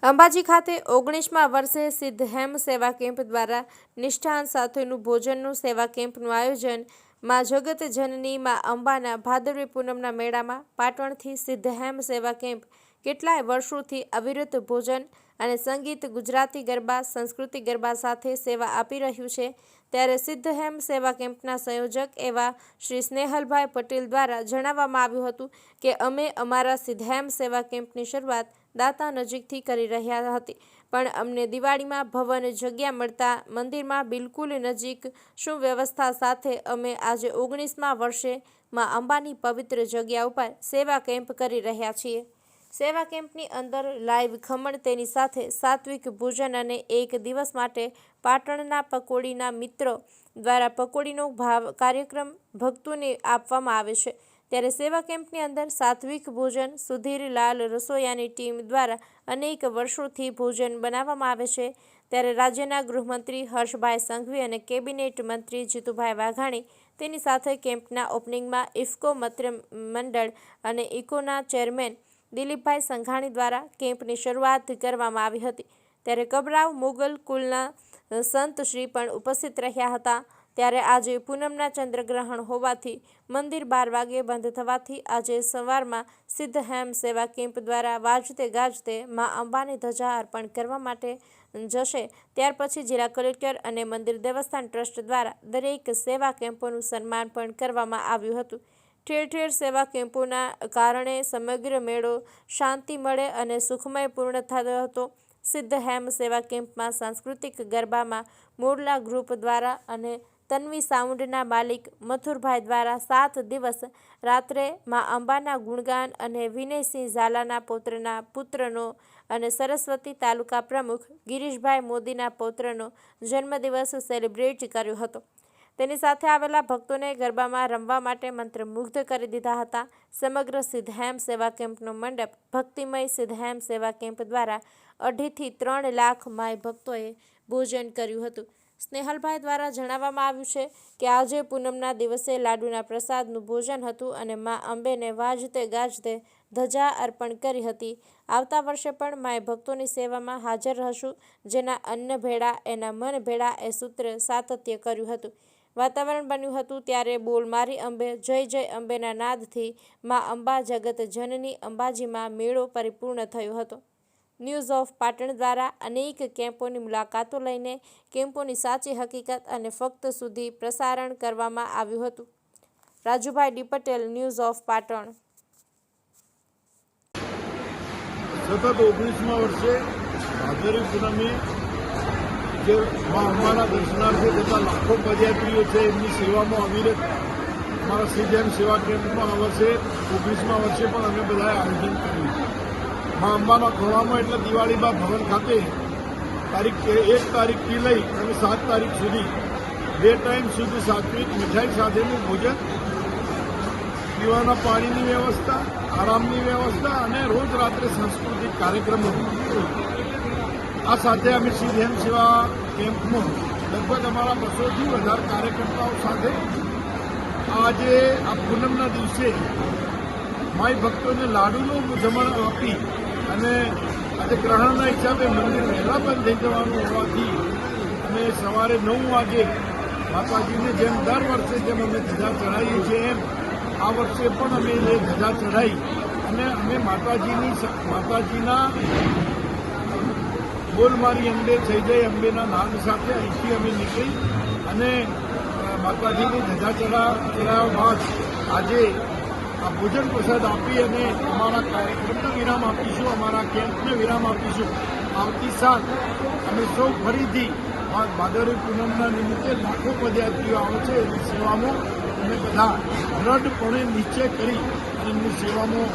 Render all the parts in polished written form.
અંબાજી ખાતે 19મા વર્ષે સિદ્ધ હેમ સેવા કેમ્પ દ્વારા નિષ્ઠાન સાથેનું ભોજનનું સેવા કેમ્પનું આયોજન મા જગત જનની મા અંબાના ભાદરવી પૂનમના મેળામાં પાટણથી સિદ્ધ હેમ સેવા કેમ્પ કેટલાય વર્ષોથી અવિરત ભોજન અને સંગીત, ગુજરાતી ગરબા, સંસ્કૃતિ ગરબા સાથે સેવા આપી રહ્યું છે। ત્યારે સિદ્ધ હેમ સેવા કેમ્પના સંયોજક એવા શ્રી સ્નેહલભાઈ પટેલ દ્વારા જણાવવામાં આવ્યું હતું કે અમે અમારા સિદ્ધ હેમ સેવા કેમ્પની શરૂઆત દાતા નજીકથી કરી રહ્યા હતી, પણ અમને દિવાળીમાં ભવન જગ્યા મળતા મંદિરમાં બિલકુલ નજીક સુવ્યવસ્થા સાથે અમે આજે 19મા વર્ષે માં અંબાની પવિત્ર જગ્યા ઉપર સેવા કેમ્પ કરી રહ્યા છીએ। સેવા કેમ્પની અંદર લાઈવ ખમણ, તેની સાથે સાત્વિક ભોજન અને એક દિવસ માટે પાટણના પકોડીના મિત્રો દ્વારા પકોડીનો ભાવ કાર્યક્રમ ભક્તોને આપવામાં આવે છે। ત્યારે સેવા કેમ્પની અંદર સાત્વિક ભોજન સુધીર લાલ રસોયાની ટીમ દ્વારા અનેક વર્ષોથી ભોજન બનાવવામાં આવે છે। ત્યારે રાજ્યના ગૃહમંત્રી હર્ષભાઈ સંઘવી અને કેબિનેટ મંત્રી જીતુભાઈ વાઘાણી તેની સાથે કેમ્પના ઓપનિંગમાં ઇફકો મિત્ર મંડળ અને ઇકોના ચેરમેન દિલીપભાઈ સંઘાણી દ્વારા કેમ્પની શરૂઆત કરવામાં આવી હતી। ત્યારે કબરાવ મોગલ કુલના સંતશ્રી પણ ઉપસ્થિત રહ્યા હતા। ત્યારે આજે પૂનમના ચંદ્રગ્રહણ હોવાથી મંદિર 12 વાગે બંધ થવાથી આજે સવારમાં સિદ્ધ હેમ સેવા કેમ્પ દ્વારા વાજતે ગાજતે મા અંબાની ધજા અર્પણ કરવા માટે જશે। ત્યાર પછી જિલ્લા કલેક્ટર અને મંદિર દેવસ્થાન ટ્રસ્ટ દ્વારા દરેક સેવા કેમ્પોનું સન્માન પણ કરવામાં આવ્યું હતું। ઠેર ઠેર સેવા કેમ્પોના કારણે સમગ્ર મેળો શાંતિ મળે અને સુખમય પૂર્ણ થયો હતો। સિદ્ધ હેમ સેવા કેમ્પમાં સાંસ્કૃતિક ગરબામાં મોરલા ગ્રુપ દ્વારા અને તન્વી સાઉન્ડના માલિક મથુરભાઈ દ્વારા 7 દિવસ રાત્રે મા અંબાના ગુણગાન અને વિનયસિંહ ઝાલાના પુત્રનો અને સરસ્વતી તાલુકા પ્રમુખ ગિરીશભાઈ મોદીના પૌત્રનો જન્મદિવસ સેલિબ્રેટ કર્યો હતો। તેની સાથે આવેલા ભક્તોને ગરબામાં રમવા માટે મંત્રમુગ્ધ કરી દીધા હતા। સમગ્ર સિદ્ધ હેમ સેવા કેમ્પનો મંડપ ભક્તિમય સિદ્ધ હેમ સેવા કેમ્પ દ્વારા 2.5 થી 3 લાખ માય ભક્તોએ ભોજન કર્યું હતું। સ્નેહલભાઈ દ્વારા જણાવવામાં આવ્યું છે કે આજે પૂનમના દિવસે લાડુના પ્રસાદનું ભોજન હતું અને મા અંબેને વાજતે ગાજતે ધજા અર્પણ કરી હતી। આવતા વર્ષે પણ માય ભક્તોની સેવામાં હાજર રહેશું, જેના અન્ન ભેળા એના મન ભેળા એ સૂત્ર સાતત્ય કર્યું હતું। વાતાવરણ બન્યું હતું ત્યારે બોલ મારી અંબે, જય જય અંબેના નાદથી મા અંબા જગત જનની અંબાજીમાં મેળો પરિપૂર્ણ થયો હતો। ન્યૂઝ ઓફ પાટણ દ્વારા અનેક કેમ્પોની મુલાકાતો લઈને કેમ્પોની સાચી હકીકત અને ફક્ત સુધી પ્રસારણ કરવામાં આવ્યું હતું। Rajubhai D Patel, news of Patan. સતત 19મા વર્ષે ભાદરવી પૂનમે જે મા અંબાના દર્શનાર્થે જતા લાખો પદયાત્રીઓ છે એમની સેવામાં અવિરત અમારા સિદ્ધ હેમ સેવા કેમ્પમાં આ વર્ષે 19મા વર્ષે પણ અમે બધાએ આયોજન કર્યું। મા અંબાના ખોળામાં એટલે દિવાળીમાં ભવન ખાતે તારીખ 1 તારીખથી લઈ અને 7 તારીખ સુધી 2 ટાઈમ સુધી સાત્વિક મીઠાઈ સાથેનું ભોજન, પીવાના પાણીની વ્યવસ્થા, આરામની વ્યવસ્થા અને રોજ રાત્રે સાંસ્કૃતિક કાર્યક્રમો। આ સાથે અમે સિદ્ધ હેમ સેવા કેમ્પમાં લગભગ અમારા 200થી વધારે કાર્યકર્તાઓ સાથે આજે આ પૂનમના દિવસે માય ભક્તોને લાડુનું જમણ આપી અને આજે ગ્રહણના હિસાબે મંદિર વહેલા બંધ થઈ જવાનું હોવાથી અમે સવારે 9 વાગે માતાજીને જેમ દર વર્ષે જેમ અમે ધજા ચઢાવીએ છીએ એમ આ વર્ષે પણ અમે એ ધજા ચઢાવી અને અમે માતાજીના બોલ મારી અંબે, જય જય અંબેના નાદ સાથે અહીંથી અમે નીકળી અને માતાજીની ધજા ચઢાવ્યા બાદ આજે આ ભોજન પ્રસાદ આપી અને અમારા કાર્યક્રમને વિરામ આપીશું, અમારા કેમ્પને વિરામ આપીશું। આવતી સાલ અમે સૌ ફરીથી ભાદરવી પૂનમના નિમિત્તે લાખો પદયાત્રીઓ આવે છે એની સેવામાં અમે બધા દ્રઢપણે નિશ્ચય કરી અને એમની સેવામાં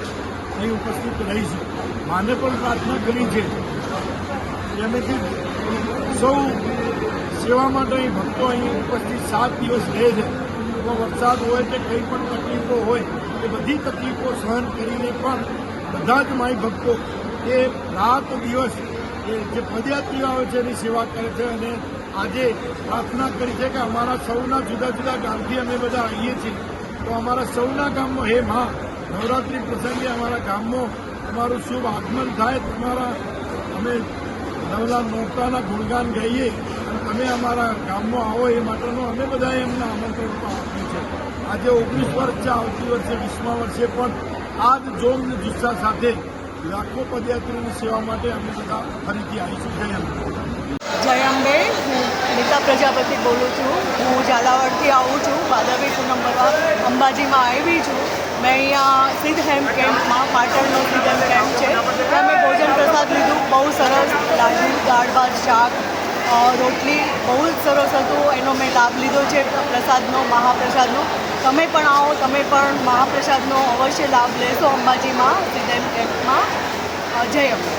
અહીં ઉપસ્થિત રહીશું। માને પણ પ્રાર્થના કરી છે અમે સૌ સેવા માટે અહીં ભક્તો અહીં ઉપસ્થિત 7 દિવસ રહે છે। તો વરસાદ હોય કે કંઈ પણ તકલીફો હોય એ બધી તકલીફો સહન કરીને પણ બધા જ માય ભક્તો એ રાત દિવસ જે પદયાત્રીઓ આવે છે એની સેવા કરે છે અને આજે પ્રાર્થના કરી છે કે અમારા સૌના જુદા જુદા ગામથી અમે બધા આવીએ છીએ તો અમારા સૌના ગામમાં હે મા નવરાત્રિ પ્રસંગે અમારા ગામમાં તમારું શુભ આગમન થાય, તમારા અમે નવલા નોરતાના ગુણગાન ગાઈએ અને તમે અમારા ગામમાં આવો એ માટેનો અમે બધાએ એમને આમંત્રણ પણ આપ્યું છે. આજે 19 વર્ષ છે, આવતી વર્ષે 20મા વર્ષે પણ આ જ જોમ અને જુસ્સા સાથે લાખો પદયાત્રીઓની સેવા માટે અમે બધા ફરીથી આવીશું. જય અંબે. જય અંબે. હું નીતા પ્રજાપતિ બોલું છું. હું ઝાલાવાડથી આવું છું. ભાદરવી પૂનમ ભરવા અંબાજીમાં આવી છું. મેં અહીંયા સિદ્ધ હેમ્પ કેમ્પમાં પાટણનો સિદ્ધ હેમ્પ કેમ્પ છે ત્યાં મેં ભોજન પ્રસાદ લીધું. બહુ સરસ લાડુ, દાળ ભાત, શાક, રોટલી બહુ જ સરસ હતું. એનો મેં લાભ લીધો છે પ્રસાદનો, મહાપ્રસાદનો. તમે પણ આવો, તમે પણ મહાપ્રસાદનો અવશ્ય લાભ લેશો અંબાજીમાં સિદ્ધ હેમ્પ કેમ્પમાં. જય અંબે.